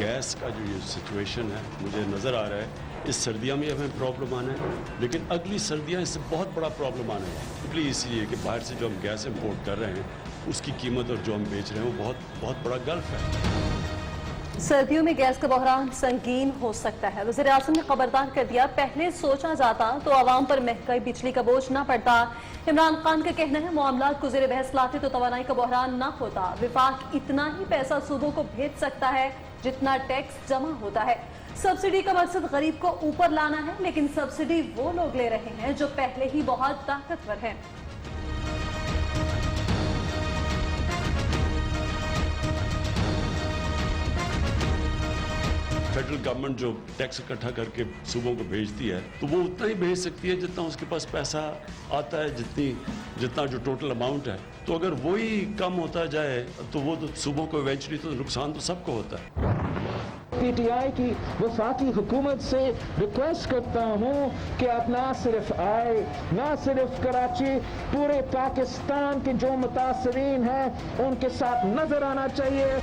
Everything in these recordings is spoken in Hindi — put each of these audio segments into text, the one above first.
गैस का जो ये सिचुएशन है मुझे नज़र आ रहा है इस सर्दियों में हमें प्रॉब्लम आना है, लेकिन अगली सर्दियाँ इससे बहुत बड़ा प्रॉब्लम आने वाला है, इसलिए कि बाहर से जो हम गैस इंपोर्ट कर रहे हैं उसकी कीमत और जो हम बेच रहे हैं वो बहुत बड़ा गल्फ है। सर्दियों में गैस का बहरान संगीन हो सकता है। वज़ीर-ए-आज़म ने खबरदार कर दिया, पहले सोचा जाता तो आवाम पर महंगाई बिजली का बोझ न पड़ता। इमरान खान का कहना है मामला को ज़ेर बहस लाते तो तवानाई का बहरान न होता। विफाक इतना ही पैसा सूबों को भेज सकता है जितना टैक्स जमा होता है। सब्सिडी का मकसद गरीब को ऊपर लाना है, लेकिन सब्सिडी वो लोग ले रहे हैं जो पहले ही बहुत ताकतवर हैं। फेडरल गवर्नमेंट जो टैक्स इकट्ठा करके सूबों को भेजती है तो वो उतना ही भेज सकती है जितना उसके पास पैसा आता है, जितना जो टोटल अमाउंट है। तो अगर वही कम होता जाए तो वो तो सूबों को इवेंचुअली तो नुकसान तो सबको होता है। पीटीआई की वफाकी हुकूमत से रिक्वेस्ट करता हूँ कि आप ना सिर्फ आए, ना सिर्फ कराची, पूरे पाकिस्तान के जो मुतासरीन हैं उनके साथ नजर आना चाहिए।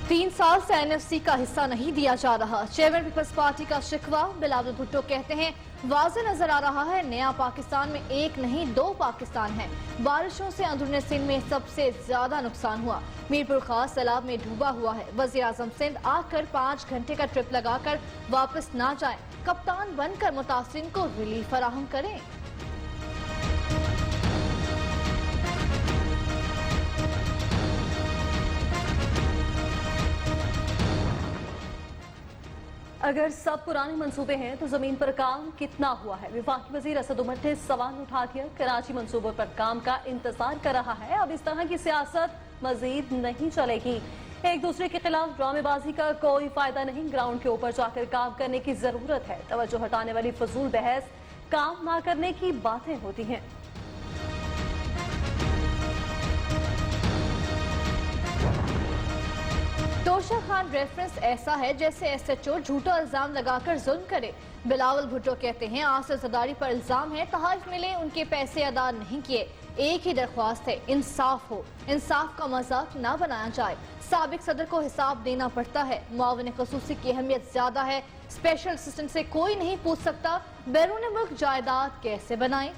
3 साल से एनएफसी का हिस्सा नहीं दिया जा रहा, चेयरमैन पीपल्स पार्टी का शिकवा। बिलावल भुट्टो कहते हैं वाज़े नजर आ रहा है नया पाकिस्तान में एक नहीं 2 पाकिस्तान है। बारिशों से अंदरूनी सिंध में सबसे ज्यादा नुकसान हुआ, मीरपुर खास सैलाब में डूबा हुआ है। वज़ीर-ए-आज़म सिंध आकर 5 घंटे का ट्रिप लगाकर वापस ना जाए, कप्तान बनकर मुतासिरीन को रिलीफ फराहम करें। अगर सब पुराने मंसूबे हैं तो जमीन पर काम कितना हुआ है? वफाकी वजीर असद उमर ने सवाल उठा दिया। कराची मंसूबों पर काम का इंतजार कर रहा है। अब इस तरह की सियासत मजीद नहीं चलेगी। एक दूसरे के खिलाफ ड्रामेबाजी का कोई फायदा नहीं, ग्राउंड के ऊपर जाकर काम करने की जरूरत है। तवज्जो हटाने वाली फजूल बहस, काम ना करने की बातें होती हैं। तोशा खान रेफरेंस ऐसा है जैसे एसएचओ झूठा इल्जाम लगाकर जुल्म करे। बिलावल भुट्टो कहते हैं आसिफ जरदारी पर इल्जाम है तहफ़ मिले, उनके पैसे अदा नहीं किए। एक ही दरख्वास्त है, इंसाफ हो, इंसाफ का मजाक ना बनाया जाए। साबिक सदर को हिसाब देना पड़ता है। मुआविन ख़ुसूसी की अहमियत ज्यादा है। स्पेशल असिस्टेंट से कोई नहीं पूछ सकता बैरून मुल्क जायदाद कैसे बनाए।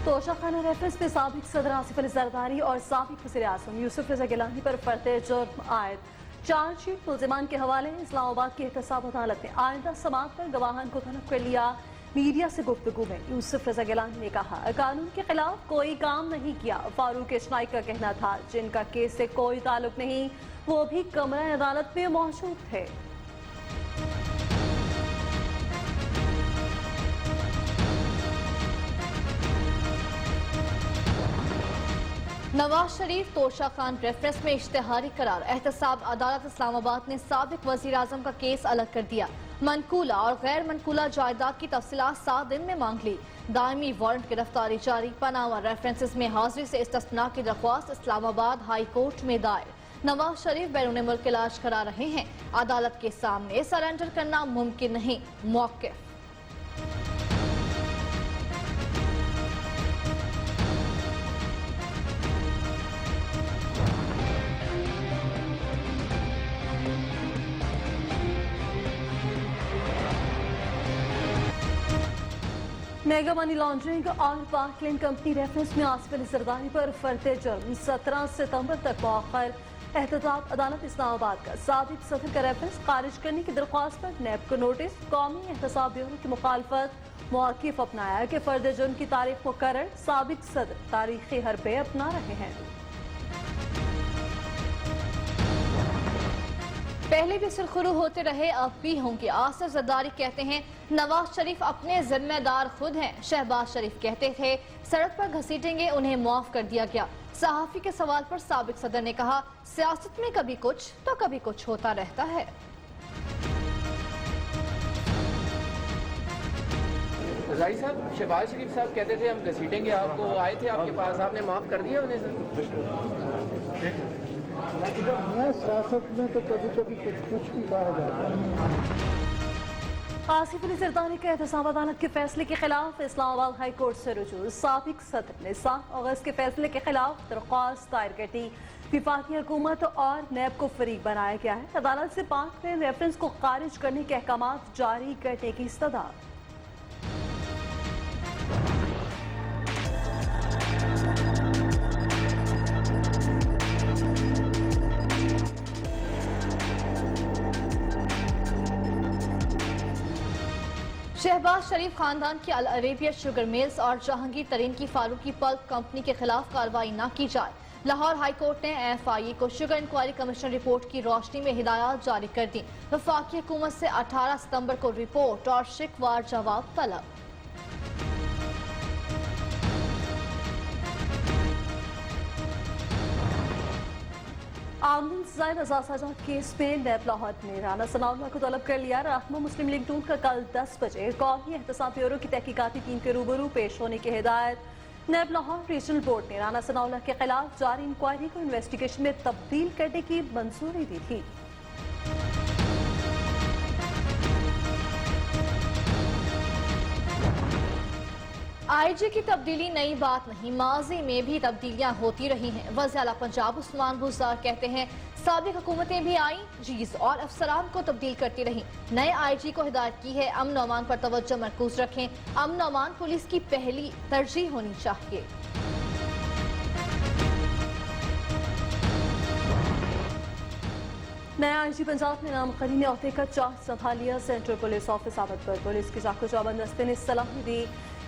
तोशा खाना रेफरेंस में साबिक सदर आसिफ अली जरदारी और साबिक वज़ीर-ए-आज़म यूसुफ रज़ा गिलानी पर फर्द जुर्म आयद। चार्जशीट मुल्ज़िमान के हवाले इस्लामाबाद की एहतसाब अदालत ने आइंदा समाअत पर गवाहान को तलब कर लिया। मीडिया से गुफ्तगू में यूसुफ रज़ा गिलानी ने कहा कानून के खिलाफ कोई काम नहीं किया। फारूक इस्माइल का कहना था जिनका केस से कोई ताल्लुक नहीं वो भी कमरा अदालत में मौजूद थे। नवाज शरीफ तोशा खान रेफरेंस में इश्तिहारी करार। एहतसाब अदालत इस्लामाबाद ने साबिक वजीर आजम का केस अलग कर दिया। मनकूला और गैर मनकूला जायदाद की तफसीलात 7 दिन में मांग ली। दायमी वारंट गिरफ्तारी जारी। पनामा रेफरेंसेस में हाजिरी से इस्तिस्ना की दरख्वास्त इस्लामाबाद हाई कोर्ट में दायर। नवाज शरीफ बैरून मुल्क इलाज करा रहे हैं। अदालत के सामने सरेंडर करना मुमकिन नहीं। मौक़िफ़ मेगा मनी लॉन्ड्रिंग और पार्कलैंड कंपनी रेफरेंस में आसिफ अली जरदारी पर फर्द जुर्म 17 सितंबर तक मौखर। एहतसाब अदालत इस्लामाबाद का साबिक सदर का रेफरेंस खारिज करने की दरख्वास्त पर नैब को नोटिस। कौमी एहतसाब ब्यूरो की मुखालफत। मौक़िफ़ अपनाया कि फर्द जुर्म की तारीख मुकर्रर। साबिक सदर तारीखी हरबे अपना रहे हैं। पहले भी सुरखरू होते रहे, अब भी होंगे। आसिफ जरदारी कहते हैं नवाज शरीफ अपने जिम्मेदार खुद हैं। शहबाज शरीफ कहते थे सड़क पर घसीटेंगे, उन्हें माफ कर दिया गया। सहाफी के सवाल पर साबिक सदर ने कहा सियासत में कभी कुछ तो कभी कुछ होता रहता है। रज़ाई साहब, शहबाज शरीफ साहब कहते थे हम घसीटेंगे आपको, आए थे आपके पास, आपने माफ कर दिया उन्हें? सर है, सियासत में तो कभी कभी कुछ भी कहा जाता है। आसिफ अली जरदारी के एहतसाब अदालत के फैसले के खिलाफ इस्लामाबाद हाई कोर्ट से रुजू। साबिक सदर ने 7 अगस्त के फैसले के खिलाफ दरख्वास्त दायर कर दी। विफाकी हुकूमत और नैब को फरीक बनाया गया है। अदालत से पाक में रेफरेंस को खारिज करने के अहकाम जारी करने की इस्तदा। शहबाज शरीफ खानदान की अल अरेबिया शुगर मिल्स और जहांगीर तरीन की फारूकी पल्प कंपनी के खिलाफ कार्रवाई न की जाए। लाहौर हाई कोर्ट ने FIA को शुगर इंक्वायरी कमीशन रिपोर्ट की रोशनी में हिदायत जारी कर दी। वफाकी हुकूमत से 18 सितंबर को रिपोर्ट और शिकवार जवाब तलब। आमदन जायद अजाजा केस में नैब लाहौर ने राना सनाउल्लाह को तलब कर लिया। रहनुमा मुस्लिम लीग नून का कल 10 बजे कौमी एहतसाब ब्यूरो की तहकीकाती टीम के रूबरू पेश होने की हिदायत। नैब लाहौर रीजनल बोर्ड ने राना सनाउल्लाह के खिलाफ जारी इंक्वायरी को इन्वेस्टिगेशन में तब्दील करने की मंजूरी दी थी। IG की तब्दीली नई बात नहीं, माजी में भी तब्दीलियां होती रही हैं। वज़ीर आला पंजाब उस्मान बुज़दार कहते हैं साबिक हुकूमतें भी आईं, चीज और अफसरान को तब्दील करती रहीं। नए IG को हिदायत की है अमन अमान पर तवज्जो मरकूज रखें। अमन अमान पुलिस की पहली तरजीह होनी चाहिए। नया IG पंजाब ने नामकरी ने अहदे का चार्ज संभालिया। सेंट्रल पुलिस ऑफिस आमद पर पुलिस की जाको जाबंद दस्ते ने सलामी दी।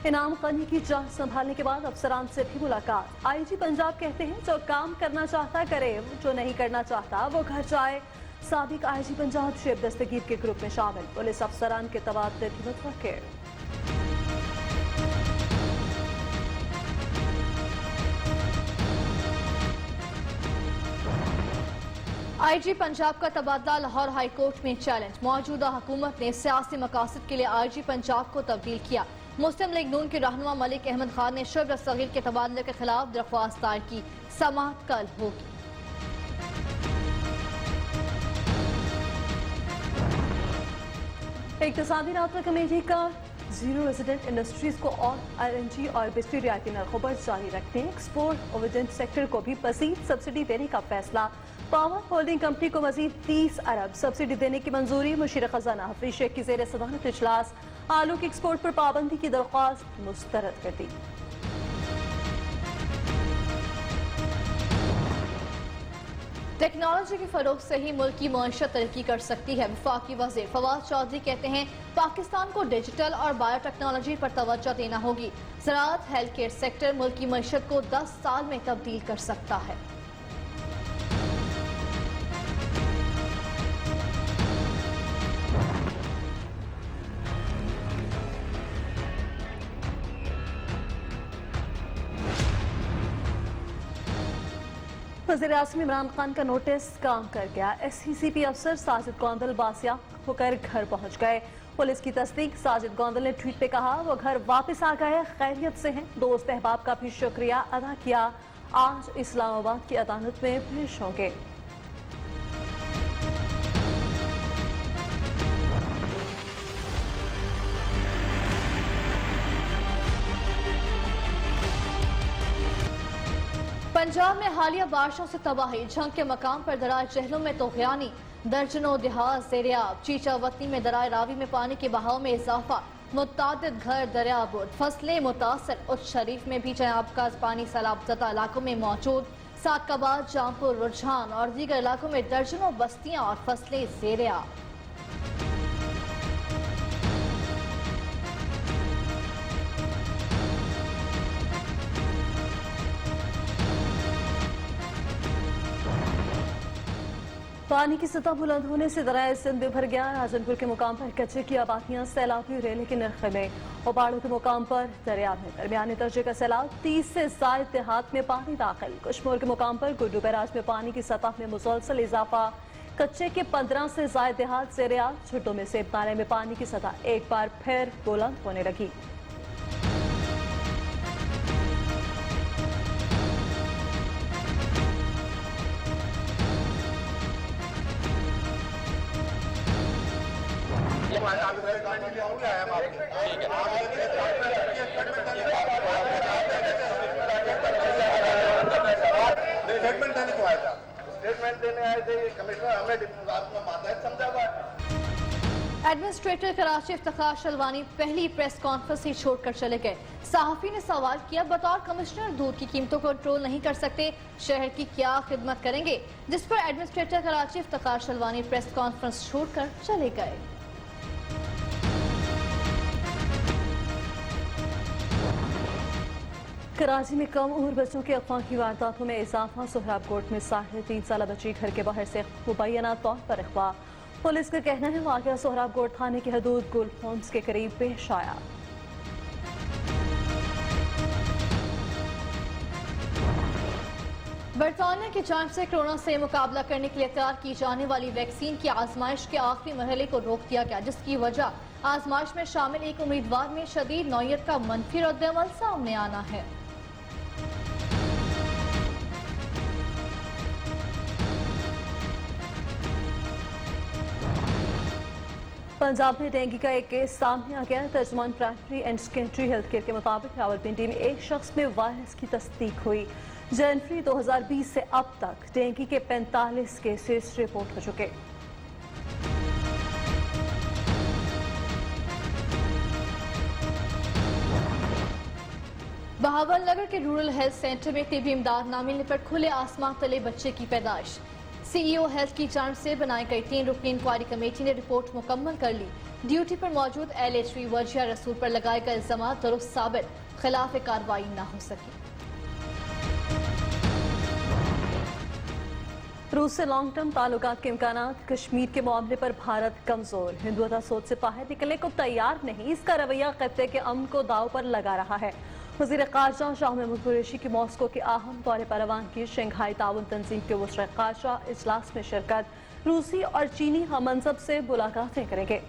इनाम खानी की चार्ज संभालने के बाद अफसरान से भी मुलाकात। IG पंजाब कहते हैं जो काम करना चाहता करे, जो नहीं करना चाहता वो घर जाए। साबिक IG पंजाब शेब दस्तगीर के ग्रुप में शामिल पुलिस अफसरान के तबादले भी मुतवक्किर। IG पंजाब का तबादला लाहौर हाई कोर्ट में चैलेंज। मौजूदा हुकूमत ने सियासी मकासद के लिए IG पंजाब को तब्दील किया। मुस्लिम लीग नून के रहनुमा मलिक अहमद खान ने शब्र सगीर के तबादले के खिलाफ दरख्वास्त दायर की। समाअत कल होगी। इक्तिसादी राबता कमेटी का जीरो रेजिडेंट इंडस्ट्रीज को और LNG और बिजली रियायती नरखों पर जारी रखने, एक्सपोर्ट ओवरडेंट सेक्टर को भी मजीद सब्सिडी देने का फैसला। पावर होल्डिंग कंपनी को मजीद 30 अरब सब्सिडी देने की मंजूरी। मुशीर खजाना हफीज शेख की जेर सदारत इजलास आलू के एक्सपोर्ट पर पाबंदी की दरख्वास्त मुस्तरद कर दी। टेक्नोलॉजी के फरोग से ही मुल्क की मईशत तरक्की कर सकती है। वफाकी वज़ीर फवाद चौधरी कहते हैं पाकिस्तान को डिजिटल और बायोटेक्नोलॉजी पर तवज्जो देना होगी। ज़राअत हेल्थ केयर सेक्टर मुल्क की मईशत को 10 साल में तब्दील कर सकता है। वज़ीर आज़म इमरान खान का नोटिस काम कर गया। SCCP अफसर साजिद गोंदल बासिया होकर घर पहुंच गए। पुलिस की तस्दीक। साजिद गोंदल ने ट्वीट पे कहा वो घर वापस आ गए, खैरियत से हैं। दोस्त अहबाब का भी शुक्रिया अदा किया। आज इस्लामाबाद की अदालत में पेश होंगे। पंजाब में हालिया बारिशों से तबाही। झंग के मकाम पर दरार जहलों में तोग़यानी। दर्जनों देहात ज़ेर-ए-आब। चीचा वतनी में दरार रावी में पानी के बहाव में इजाफा। मुतादिद घर दरियाबुर, फसलें मुतासर। उच्च शरीफ में भी जनाब का पानी सैलाबज़दा इलाकों में मौजूद। सादकाबाद, जामपुर, रुझान और दीगर इलाकों में दर्जनों बस्तियां और फसलें ज़ेर-ए-आब। पानी की सतह बुलंद होने से दरिया सिंध में भर गया। राजनपुर के मुकाम पर कच्चे की आबादियां सैलाबी रेले के नरखे में। उबाड़ू के मुकाम पर दरिया में दरमियानी दर्जे का सैलाब। 30 से ज़ायद देहात में पानी दाखिल। कुशमोर के मुकाम पर गुड्डू बैराज में पानी की सतह में मुसलसल इजाफा। कच्चे के 15 से ज़ायद देहात ज़ेर-ए-आब। छुट्टों में सेब नाले में पानी की सतह एक बार फिर बुलंद होने लगी। स्टेटमेंट देने को आया था, स्टेटमेंट देने आए थे कमिश्नर, हमें रात में मातहत समझा हुआ है। एडमिनिस्ट्रेटर कराची इफ्तिखार शलवानी पहली प्रेस कॉन्फ्रेंस ही छोड़कर चले गए। सहाफी ने सवाल किया, बतौर कमिश्नर दूध की कीमतों को कंट्रोल नहीं कर सकते, शहर की क्या खिदमत करेंगे, जिस पर administrator Karachi Iftikhar Shalwani press conference छोड़कर चले गए। कराची में कम उम्र बच्चों के अफवाह की वारदातों में इजाफा। सोहराब कोट में 3.5 साल बच्ची घर के बाहर से मुबैना तौर पर अगवा। पुलिस का कहना है वाक़या सोहराब कोट थाने की हदूद गुल्फ होम्स के करीब पेश आया। बरतानिया की जानिब से कोरोना से मुकाबला करने के लिए तैयार की जाने वाली वैक्सीन की आजमाइश के आखिरी मरहले को रोक दिया गया, जिसकी वजह आजमाइश में शामिल एक उम्मीदवार में शदीद नौयत का मनफी रद्द-ए-अमल सामने आना है। पंजाब में डेंगू का एक केस सामने आ गया। तर्जुमान primary and secondary health care के मुताबिक रावलपिंडी में एक शख्स में वायरस की तस्दीक हुई। जनवरी 2020 से अब तक डेंगू के 45 केसेस रिपोर्ट हो चुके। बहावलनगर के रूरल हेल्थ सेंटर में तिबी इमदाद न मिलने पर खुले आसमान तले बच्चे की पैदाइश। सीईओ हेल्थ की जानिब से बनाई गई 3 रुकनी इंक्वायरी कमेटी ने रिपोर्ट मुकम्मल कर ली। ड्यूटी पर मौजूद LHV वजिया रसूल पर लगाए गए इल्जाम दुरुस्त साबित, खिलाफ कार्रवाई न हो सकी। रूस से लॉन्ग टर्म ताल्लुकात के इम्कानात। कश्मीर के मामले पर भारत कमजोर, हिंदुत्व सोच से बाहर निकलने को तैयार नहीं। इसका रवैया खत्ते के अमन को दाव पर लगा रहा है। वज़ीर ख़ारजा शाह महमूद कुरैशी की मॉस्को के अहम दौरे पर रवानगी। शंघाई ताउन तंजीम के वज़ीर ख़ारजा इजलास में शिरकत। रूसी और चीनी हममंसब से मुलाकातें करेंगे।